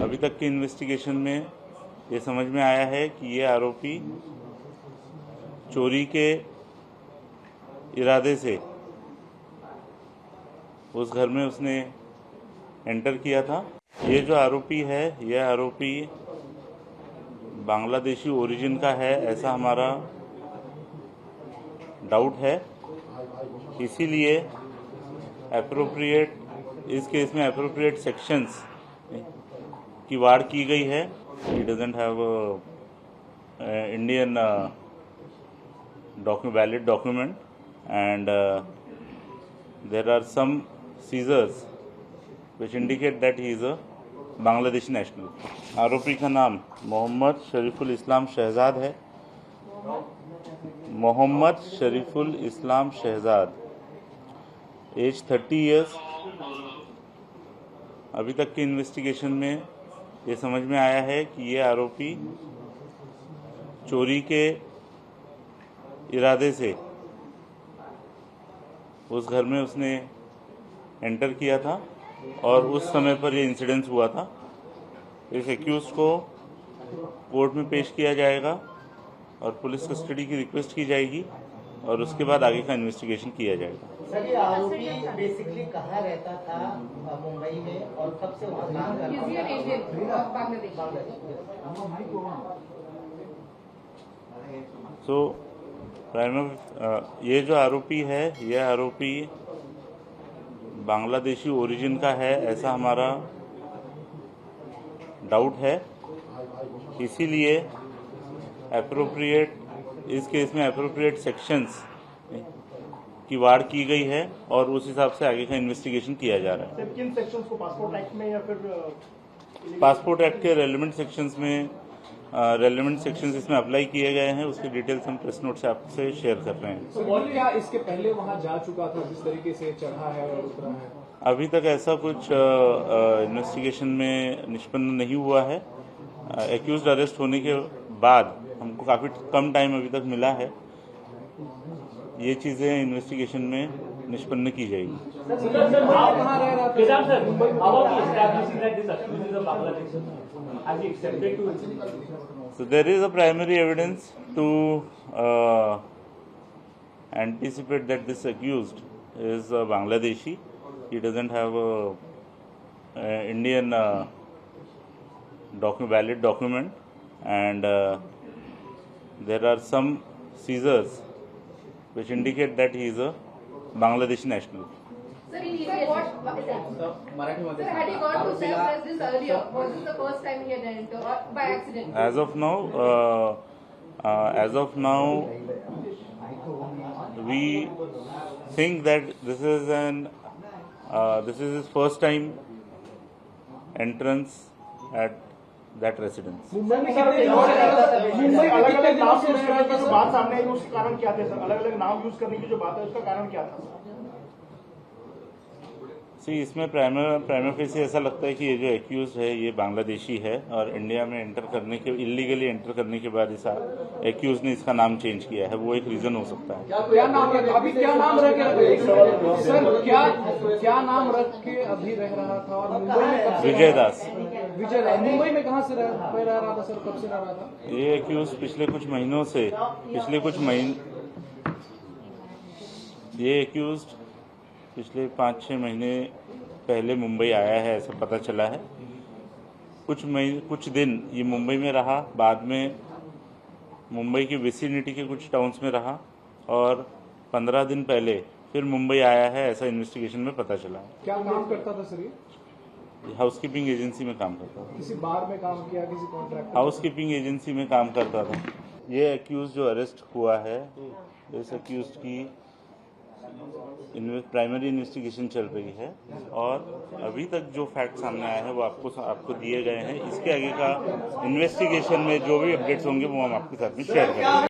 अभी तक के इन्वेस्टिगेशन में ये समझ में आया है कि ये आरोपी चोरी के इरादे से उस घर में उसने एंटर किया था। ये जो आरोपी है, यह आरोपी बांग्लादेशी ओरिजिन का है, ऐसा हमारा डाउट है। इसीलिए इस केस में एप्रोप्रिएट सेक्शंस की वाड़ की गई है। He doesn't have Indian valid document and there are some seizures which indicate that he is a Bangladeshi national. आरोपी का नाम मोहम्मद शरीफुल इस्लाम शहजाद है। मोहम्मद शरीफुल इस्लाम शहजाद, एज 30 ईयर्स। अभी तक के इन्वेस्टिगेशन में ये समझ में आया है कि ये आरोपी चोरी के इरादे से उस घर में उसने एंटर किया था और उस समय पर ये इंसिडेंस हुआ था। इस एक्यूज़ को कोर्ट में पेश किया जाएगा और पुलिस कस्टडी की रिक्वेस्ट की जाएगी और उसके बाद आगे का इन्वेस्टिगेशन किया जाएगा। सर, ये आरोपी बेसिकली कहाँ रहता था मुंबई में और कब से वहाँ काम करता था? ये जो आरोपी है, यह आरोपी बांग्लादेशी ओरिजिन का है, ऐसा हमारा डाउट है। इसीलिए इस केस में एप्रोप्रिएट सेक्शंस की वाड़ की गई है और उस हिसाब से आगे का इन्वेस्टिगेशन किया जा रहा है। किन सेक्शंस को, पासपोर्ट एक्ट में या फिर पासपोर्ट एक्ट के रेलेवेंट सेक्शंस में रेलेवेंट सेक्शंस इसमें अप्लाई किए गए हैं। उसके डिटेल्स हम प्रेस नोट से आपसे शेयर कर रहे हैं। तो क्या इसके पहले वहां जा चुका था, जिस तरीके से चढ़ा है और उतरा है? अभी तक ऐसा कुछ इन्वेस्टिगेशन में निष्पन्न नहीं हुआ है। एक्यूज्ड अरेस्ट होने के बाद हमको काफ़ी कम टाइम अभी तक मिला है। ये चीज़ें इन्वेस्टिगेशन में निष्पन्न की जाएगी। So there is a primary evidence to anticipate that this accused is Bangladeshi. He doesn't have a Indian valid document, and there are some seizures which indicate that he is a Bangladeshi national. Sir, had he gone to Cyprus this earlier? Was this the first time he had entered or by accident? As of now, we think that this is his first time entrance at that residence. Mumbai अलग-अलग नाम use करने की जो बात सामने आई, उसका कारण क्या था सर? अलग-अलग नाम यूज करने की जो बात है, उसका कारण क्या था? इसमें प्राइमा फेसी ऐसा लगता है कि ये जो एक्यूज है ये बांग्लादेशी है और इंडिया में इलीगली एंटर करने के बाद इस एक्यूज ने इसका नाम चेंज किया है। वो एक रीजन हो सकता है। क्या नाम रख के अभी रह रहा था? और मुंबई में विजय दास। मुंबई में कहाँ से रह रहा था सर? कब से रह रहा था? ये एक्यूज पिछले कुछ पिछले 5-6 महीने पहले मुंबई आया है, ऐसा पता चला है। कुछ दिन ये मुंबई में रहा, बाद में मुंबई की विसिनिटी के कुछ टाउन्स में रहा और 15 दिन पहले फिर मुंबई आया है, ऐसा इन्वेस्टिगेशन में पता चला है। क्या काम करता था सर? ये हाउसकीपिंग एजेंसी में काम करता था। किसी बार में काम किया, किसी कॉन्ट्रैक्ट? हाउसकीपिंग एजेंसी में काम करता था। ये एक्यूज जो अरेस्ट हुआ है, इस एक्यूज की प्राइमरी इन्वेस्टिगेशन चल रही है और अभी तक जो फैक्ट सामने आए हैं वो आपको दिए गए हैं। इसके आगे का इन्वेस्टिगेशन में जो भी अपडेट्स होंगे वो हम आपके साथ में शेयर करेंगे।